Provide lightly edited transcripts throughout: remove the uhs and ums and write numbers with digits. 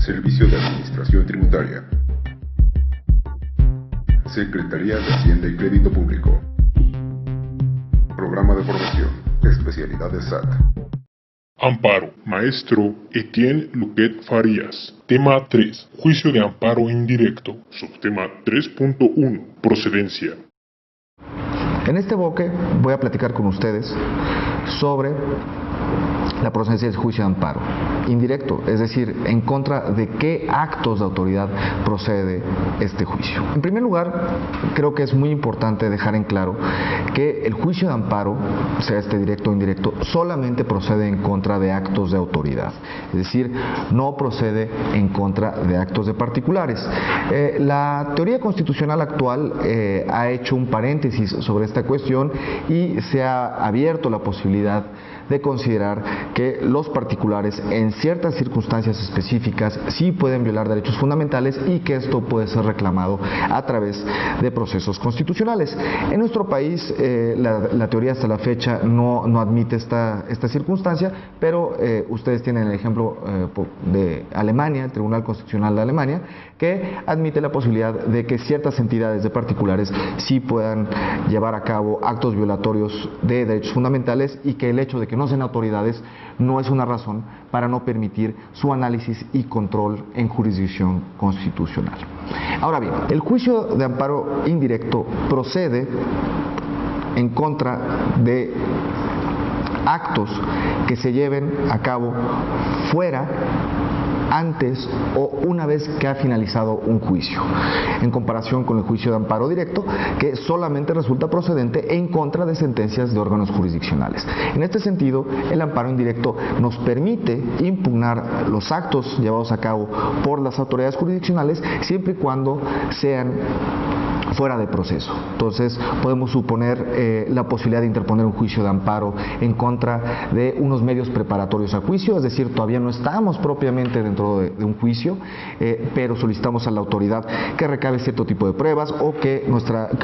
Servicio de Administración Tributaria. Secretaría de Hacienda y Crédito Público. Programa de formación. Especialidades SAT. Amparo. Maestro Etienne Luquet Farías. Tema 3. Juicio de amparo indirecto. Subtema 3.1. Procedencia. En este bloque voy a platicar con ustedes sobre la procedencia del juicio de amparo indirecto, es decir, en contra de qué actos de autoridad procede este juicio. En primer lugar, creo que es muy importante dejar en claro que el juicio de amparo, sea este directo o indirecto, solamente procede en contra de actos de autoridad, es decir, no procede en contra de actos de particulares. La teoría constitucional actual ha hecho un paréntesis sobre esta cuestión y se ha abierto la posibilidad de considerar que los particulares en ciertas circunstancias específicas sí pueden violar derechos fundamentales y que esto puede ser reclamado a través de procesos constitucionales. En nuestro país la teoría hasta la fecha no admite esta circunstancia, pero ustedes tienen el ejemplo de Alemania, el Tribunal Constitucional de Alemania, que admite la posibilidad de que ciertas entidades de particulares sí puedan llevar a cabo actos violatorios de derechos fundamentales y que el hecho de que no sean autoridades no es una razón para no permitir su análisis y control en jurisdicción constitucional. Ahora bien, el juicio de amparo indirecto procede en contra de actos que se lleven a cabo fuera, antes o una vez que ha finalizado un juicio, en comparación con el juicio de amparo directo, que solamente resulta procedente en contra de sentencias de órganos jurisdiccionales. En este sentido, el amparo indirecto nos permite impugnar los actos llevados a cabo por las autoridades jurisdiccionales siempre y cuando sean fuera de proceso. Entonces podemos suponer la posibilidad de interponer un juicio de amparo en contra de unos medios preparatorios a juicio, es decir, todavía no estamos propiamente dentro de un juicio, pero solicitamos a la autoridad que recabe cierto tipo de pruebas o que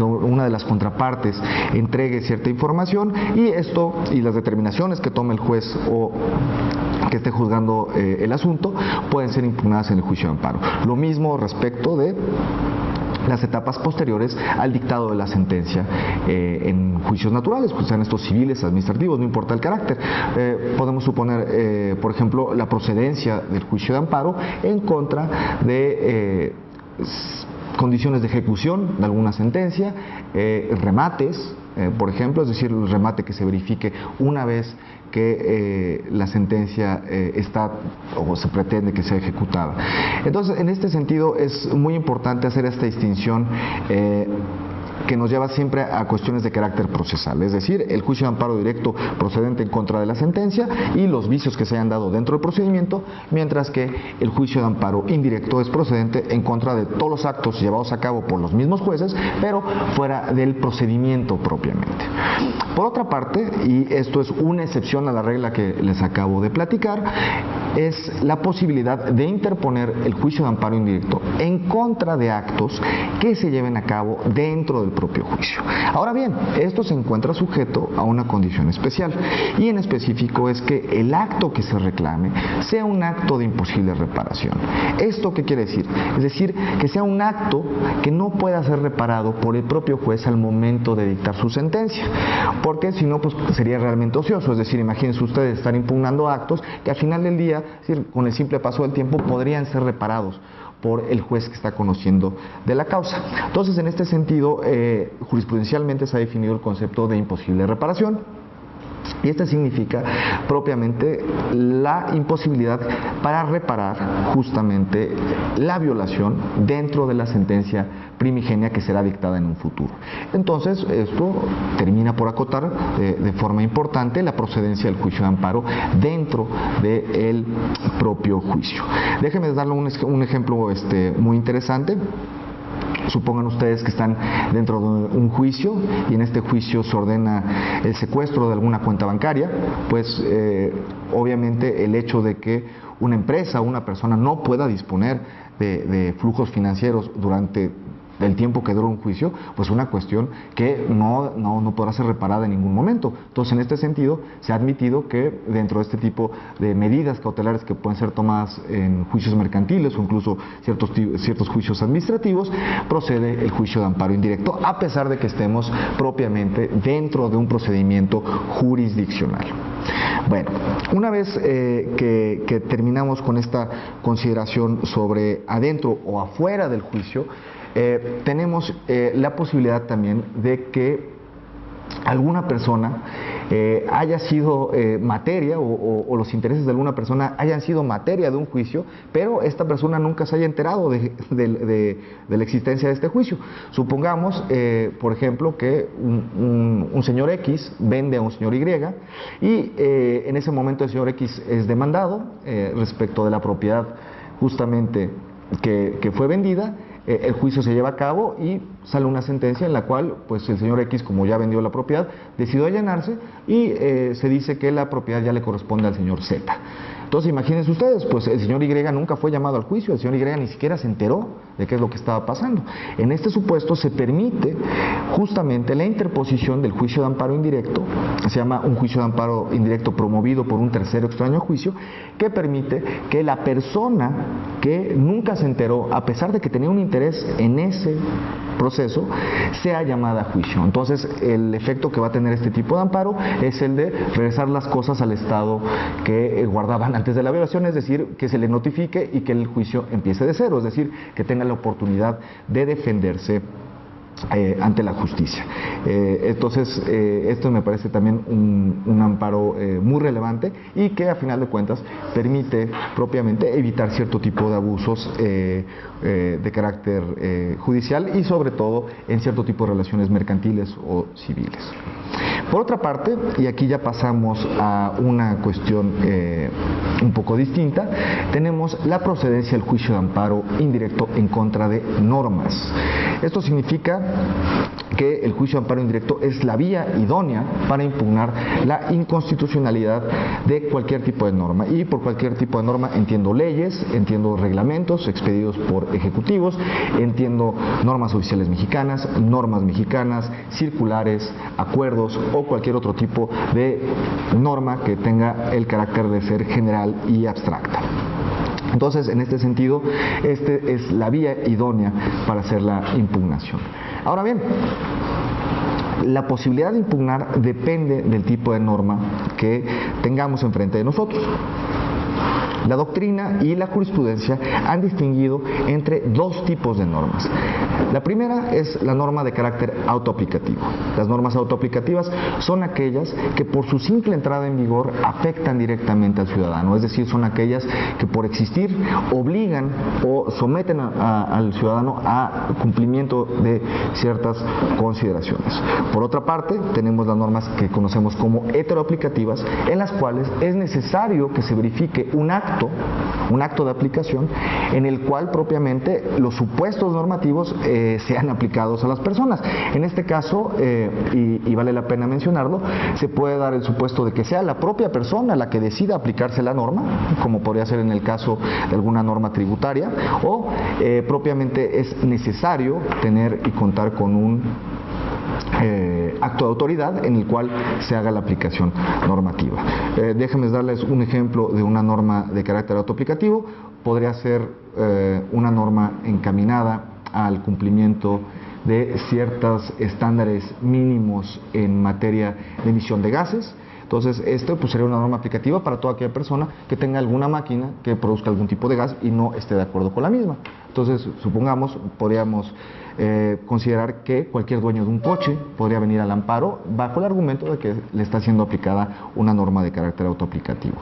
una de las contrapartes entregue cierta información, y esto y las determinaciones que tome el juez o que esté juzgando el asunto pueden ser impugnadas en el juicio de amparo. Lo mismo respecto de las etapas posteriores al dictado de la sentencia en juicios naturales, pues sean estos civiles, administrativos, no importa el carácter. Podemos suponer, por ejemplo, la procedencia del juicio de amparo en contra de condiciones de ejecución de alguna sentencia, remates, por ejemplo, es decir, el remate que se verifique una vez que la sentencia está o se pretende que sea ejecutada. Entonces, en este sentido es muy importante hacer esta distinción que nos lleva siempre a cuestiones de carácter procesal, es decir, el juicio de amparo directo procedente en contra de la sentencia y los vicios que se hayan dado dentro del procedimiento, mientras que el juicio de amparo indirecto es procedente en contra de todos los actos llevados a cabo por los mismos jueces, pero fuera del procedimiento propiamente. Por otra parte, y esto es una excepción a la regla que les acabo de platicar, es la posibilidad de interponer el juicio de amparo indirecto en contra de actos que se lleven a cabo dentro del propio juicio. Ahora bien, esto se encuentra sujeto a una condición especial, y en específico es que el acto que se reclame sea un acto de imposible reparación. ¿Esto qué quiere decir? Es decir, que sea un acto que no pueda ser reparado por el propio juez al momento de dictar su sentencia, porque si no, pues sería realmente ocioso. Es decir, imagínense ustedes estar impugnando actos que al final del día, es decir, con el simple paso del tiempo, podrían ser reparados por el juez que está conociendo de la causa. Entonces, en este sentido, jurisprudencialmente se ha definido el concepto de imposible reparación, y este significa propiamente la imposibilidad para reparar justamente la violación dentro de la sentencia primigenia que será dictada en un futuro. Entonces, esto termina por acotar de forma importante la procedencia del juicio de amparo dentro del propio juicio. Déjenme darle un ejemplo muy interesante. Supongan ustedes que están dentro de un juicio y en este juicio se ordena el secuestro de alguna cuenta bancaria. Pues obviamente el hecho de que una empresa o una persona no pueda disponer de flujos financieros durante del tiempo que dura un juicio, pues una cuestión que no podrá ser reparada en ningún momento. Entonces, en este sentido, se ha admitido que dentro de este tipo de medidas cautelares que pueden ser tomadas en juicios mercantiles o incluso ciertos juicios administrativos, procede el juicio de amparo indirecto, a pesar de que estemos propiamente dentro de un procedimiento jurisdiccional. Bueno, una vez que terminamos con esta consideración sobre adentro o afuera del juicio, tenemos la posibilidad también de que alguna persona haya sido materia o los intereses de alguna persona hayan sido materia de un juicio, pero esta persona nunca se haya enterado de la existencia de este juicio. Supongamos, por ejemplo, que un señor X vende a un señor Y y en ese momento el señor X es demandado respecto de la propiedad justamente que fue vendida. El juicio se lleva a cabo y sale una sentencia en la cual pues el señor X, como ya vendió la propiedad, decidió allanarse y se dice que la propiedad ya le corresponde al señor Z. Entonces imagínense ustedes, pues el señor Y nunca fue llamado al juicio, el señor Y ni siquiera se enteró de qué es lo que estaba pasando. En este supuesto se permite justamente la interposición del juicio de amparo indirecto, se llama un juicio de amparo indirecto promovido por un tercero extraño a juicio, que permite que la persona que nunca se enteró, a pesar de que tenía un interés en ese proceso, sea llamada a juicio. Entonces el efecto que va a tener este tipo de amparo es el de regresar las cosas al estado que guardaban antes de la violación, es decir, que se le notifique y que el juicio empiece de cero, es decir, que tenga la oportunidad de defenderse ante la justicia. Entonces, esto me parece también un amparo muy relevante y que a final de cuentas permite propiamente evitar cierto tipo de abusos de carácter judicial y sobre todo en cierto tipo de relaciones mercantiles o civiles. Por otra parte, y aquí ya pasamos a una cuestión un poco distinta, tenemos la procedencia del juicio de amparo indirecto en contra de normas. Esto significa que el juicio de amparo indirecto es la vía idónea para impugnar la inconstitucionalidad de cualquier tipo de norma. Y por cualquier tipo de norma entiendo leyes, entiendo reglamentos expedidos por ejecutivos, entiendo normas oficiales mexicanas, normas mexicanas, circulares, acuerdos o cualquier otro tipo de norma que tenga el carácter de ser general y abstracta. Entonces, en este sentido, este es la vía idónea para hacer la impugnación. Ahora bien, la posibilidad de impugnar depende del tipo de norma que tengamos enfrente de nosotros. La doctrina y la jurisprudencia han distinguido entre dos tipos de normas. La primera es la norma de carácter autoaplicativo. Las normas autoaplicativas son aquellas que por su simple entrada en vigor afectan directamente al ciudadano, es decir, son aquellas que por existir obligan o someten al ciudadano a cumplimiento de ciertas consideraciones. Por otra parte, tenemos las normas que conocemos como heteroaplicativas, en las cuales es necesario que se verifique un acto de aplicación en el cual propiamente los supuestos normativos sean aplicados a las personas. En este caso, y vale la pena mencionarlo, se puede dar el supuesto de que sea la propia persona la que decida aplicarse la norma, como podría ser en el caso de alguna norma tributaria, o propiamente es necesario tener y contar con un acto de autoridad en el cual se haga la aplicación normativa. Déjenme darles un ejemplo de una norma de carácter autoaplicativo. Podría ser una norma encaminada al cumplimiento de ciertos estándares mínimos en materia de emisión de gases. Entonces, esto pues, sería una norma aplicativa para toda aquella persona que tenga alguna máquina que produzca algún tipo de gas y no esté de acuerdo con la misma. Entonces, supongamos, podríamos considerar que cualquier dueño de un coche podría venir al amparo bajo el argumento de que le está siendo aplicada una norma de carácter autoaplicativo.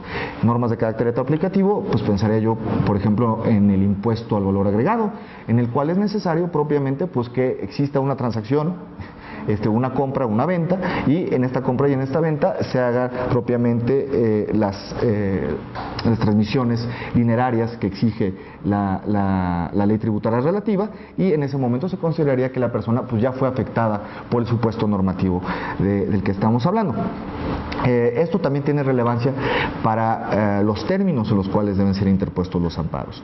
Normas de carácter autoaplicativo, pues pensaría yo, por ejemplo, en el impuesto al valor agregado, en el cual es necesario propiamente pues, que exista una transacción, una compra, una venta, y en esta compra y en esta venta se haga propiamente las transmisiones dinerarias que exige la ley tributaria relativa, y en ese momento se consideraría que la persona pues ya fue afectada por el supuesto normativo del que estamos hablando. Esto también tiene relevancia para los términos en los cuales deben ser interpuestos los amparos.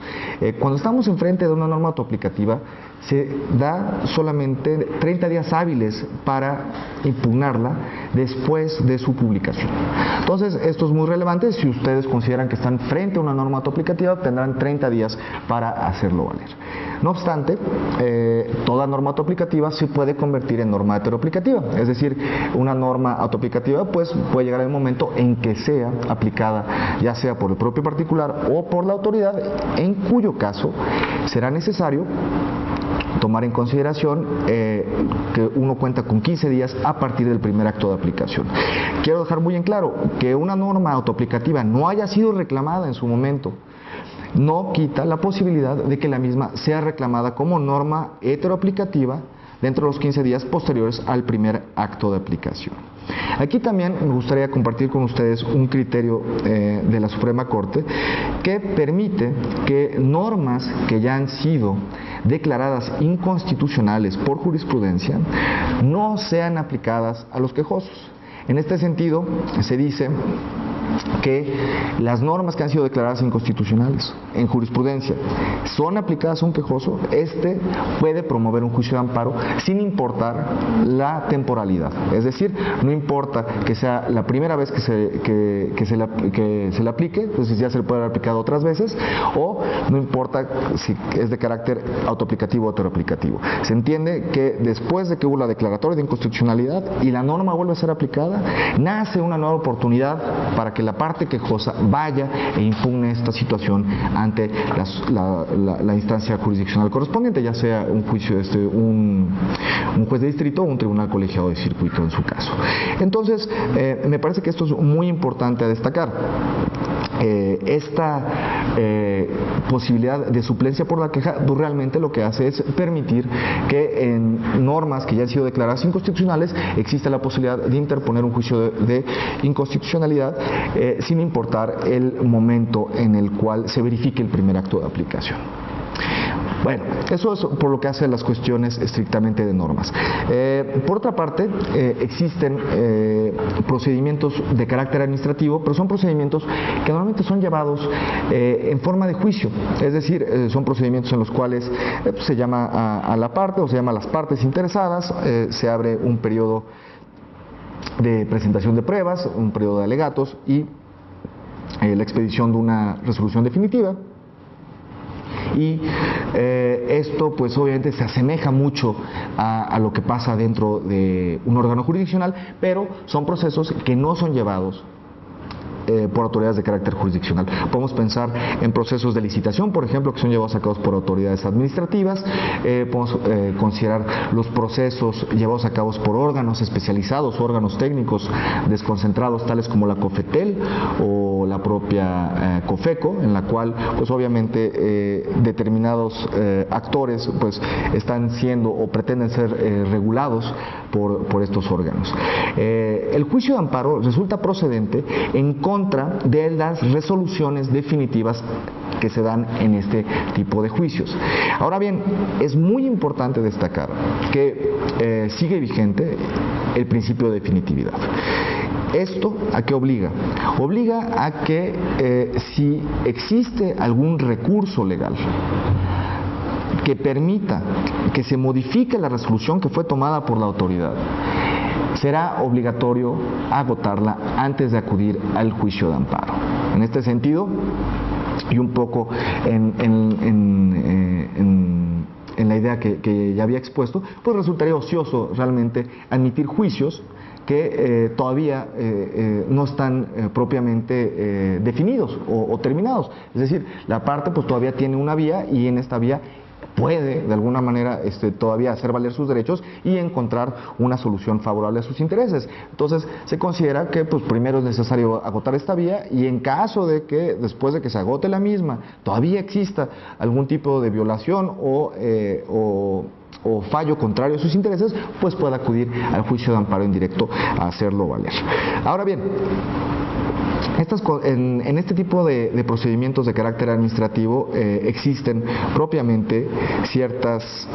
Cuando estamos enfrente de una norma autoaplicativa, se da solamente 30 días hábiles para impugnarla después de su publicación. Entonces, esto es muy relevante. Si ustedes consideran que están frente a una norma autoaplicativa, tendrán 30 días para hacerlo valer. No obstante, toda norma autoaplicativa se puede convertir en norma heteroaplicativa, es decir, una norma autoaplicativa pues puede llegar el momento en que sea aplicada ya sea por el propio particular o por la autoridad, en cuyo caso será necesario tomar en consideración que uno cuenta con 15 días a partir del primer acto de aplicación. Quiero dejar muy en claro que una norma autoaplicativa no haya sido reclamada en su momento, no quita la posibilidad de que la misma sea reclamada como norma heteroaplicativa dentro de los 15 días posteriores al primer acto de aplicación. Aquí también me gustaría compartir con ustedes un criterio de la Suprema Corte que permite que normas que ya han sido declaradas inconstitucionales por jurisprudencia no sean aplicadas a los quejosos. En este sentido, se dice que las normas que han sido declaradas inconstitucionales en jurisprudencia son aplicadas a un quejoso, este puede promover un juicio de amparo sin importar la temporalidad. Es decir, no importa que sea la primera vez que se le aplique, pues ya se le puede haber aplicado otras veces, o no importa si es de carácter autoaplicativo o heteroaplicativo. Se entiende que después de que hubo la declaratoria de inconstitucionalidad y la norma vuelve a ser aplicada, nace una nueva oportunidad para que la parte quejosa vaya e impugne esta situación ante la instancia jurisdiccional correspondiente, ya sea un juicio un juez de distrito o un tribunal colegiado de circuito en su caso. Entonces, me parece que esto es muy importante a destacar. Esta posibilidad de suplencia por la queja realmente lo que hace es permitir que en normas que ya han sido declaradas inconstitucionales exista la posibilidad de interponer un juicio de inconstitucionalidad sin importar el momento en el cual se verifique el primer acto de aplicación. Bueno, eso es por lo que hace a las cuestiones estrictamente de normas. Por otra parte, existen procedimientos de carácter administrativo, pero son procedimientos que normalmente son llevados en forma de juicio, es decir, son procedimientos en los cuales se llama a la parte o se llama a las partes interesadas, se abre un periodo de presentación de pruebas, un periodo de alegatos y la expedición de una resolución definitiva. Y esto pues obviamente se asemeja mucho a lo que pasa dentro de un órgano jurisdiccional, pero son procesos que no son llevados por autoridades de carácter jurisdiccional. Podemos pensar en procesos de licitación, por ejemplo, que son llevados a cabo por autoridades administrativas. Podemos considerar los procesos llevados a cabo por órganos especializados, órganos técnicos desconcentrados, tales como la COFETEL o la propia COFECO, en la cual, pues obviamente, determinados actores, pues, están siendo o pretenden ser regulados por estos órganos. El juicio de amparo resulta procedente en contra de las resoluciones definitivas que se dan en este tipo de juicios. Ahora bien, es muy importante destacar que sigue vigente el principio de definitividad. ¿Esto a qué obliga? Obliga a que si existe algún recurso legal que permita que se modifique la resolución que fue tomada por la autoridad, será obligatorio agotarla antes de acudir al juicio de amparo. En este sentido, y un poco en la idea que ya había expuesto, pues resultaría ocioso realmente admitir juicios que todavía no están propiamente definidos o terminados. Es decir, la parte pues todavía tiene una vía y en esta vía puede de alguna manera todavía hacer valer sus derechos y encontrar una solución favorable a sus intereses. Entonces se considera que pues primero es necesario agotar esta vía y en caso de que después de que se agote la misma todavía exista algún tipo de violación o fallo contrario a sus intereses, pues pueda acudir al juicio de amparo indirecto a hacerlo valer. Ahora bien, En este tipo de procedimientos de carácter administrativo existen propiamente ciertas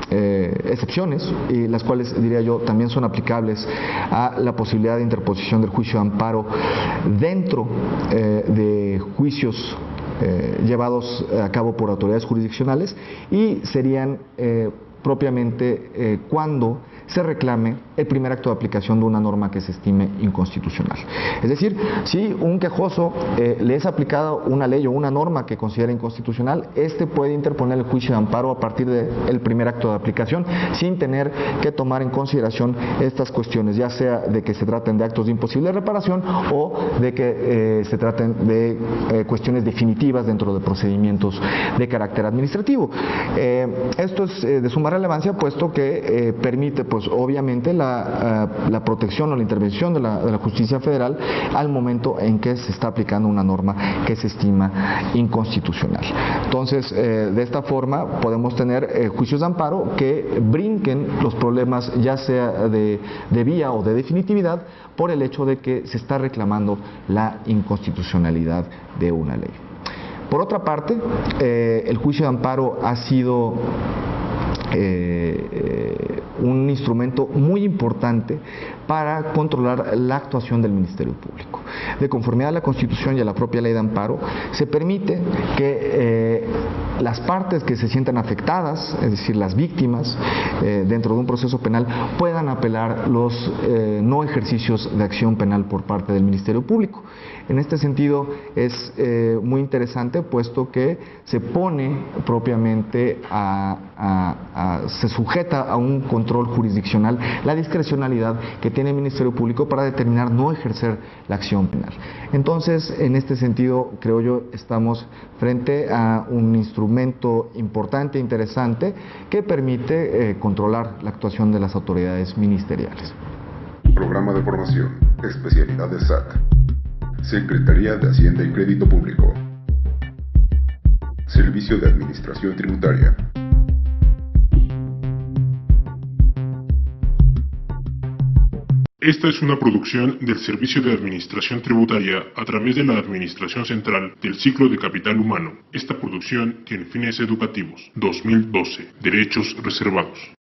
excepciones, y las cuales, diría yo, también son aplicables a la posibilidad de interposición del juicio de amparo dentro de juicios llevados a cabo por autoridades jurisdiccionales, y serían propiamente cuando se reclame el primer acto de aplicación de una norma que se estime inconstitucional. Es decir, si un quejoso le es aplicada una ley o una norma que considera inconstitucional, este puede interponer el juicio de amparo a partir del primer acto de aplicación, sin tener que tomar en consideración estas cuestiones, ya sea de que se traten de actos de imposible reparación o de que se traten de cuestiones definitivas dentro de procedimientos de carácter administrativo. Esto es de suma relevancia, puesto que permite, pues obviamente, la protección o la intervención de la justicia federal al momento en que se está aplicando una norma que se estima inconstitucional. Entonces, de esta forma podemos tener juicios de amparo que brinquen los problemas, ya sea de vía o de definitividad, por el hecho de que se está reclamando la inconstitucionalidad de una ley. Por otra parte, el juicio de amparo ha sido un instrumento muy importante para controlar la actuación del Ministerio Público. De conformidad a la Constitución y a la propia Ley de Amparo, se permite que las partes que se sientan afectadas, es decir, las víctimas dentro de un proceso penal, puedan apelar los no ejercicios de acción penal por parte del Ministerio Público. En este sentido es muy interesante, puesto que se pone propiamente se sujeta a un control jurisdiccional la discrecionalidad que tiene el Ministerio Público para determinar no ejercer la acción penal. Entonces, en este sentido, creo yo, estamos frente a un instrumento importante e interesante que permite controlar la actuación de las autoridades ministeriales. Programa de formación, especialidades SAT. Secretaría de Hacienda y Crédito Público. Servicio de Administración Tributaria. Esta es una producción del Servicio de Administración Tributaria a través de la Administración Central del Ciclo de Capital Humano. Esta producción tiene fines educativos. 2012. Derechos reservados.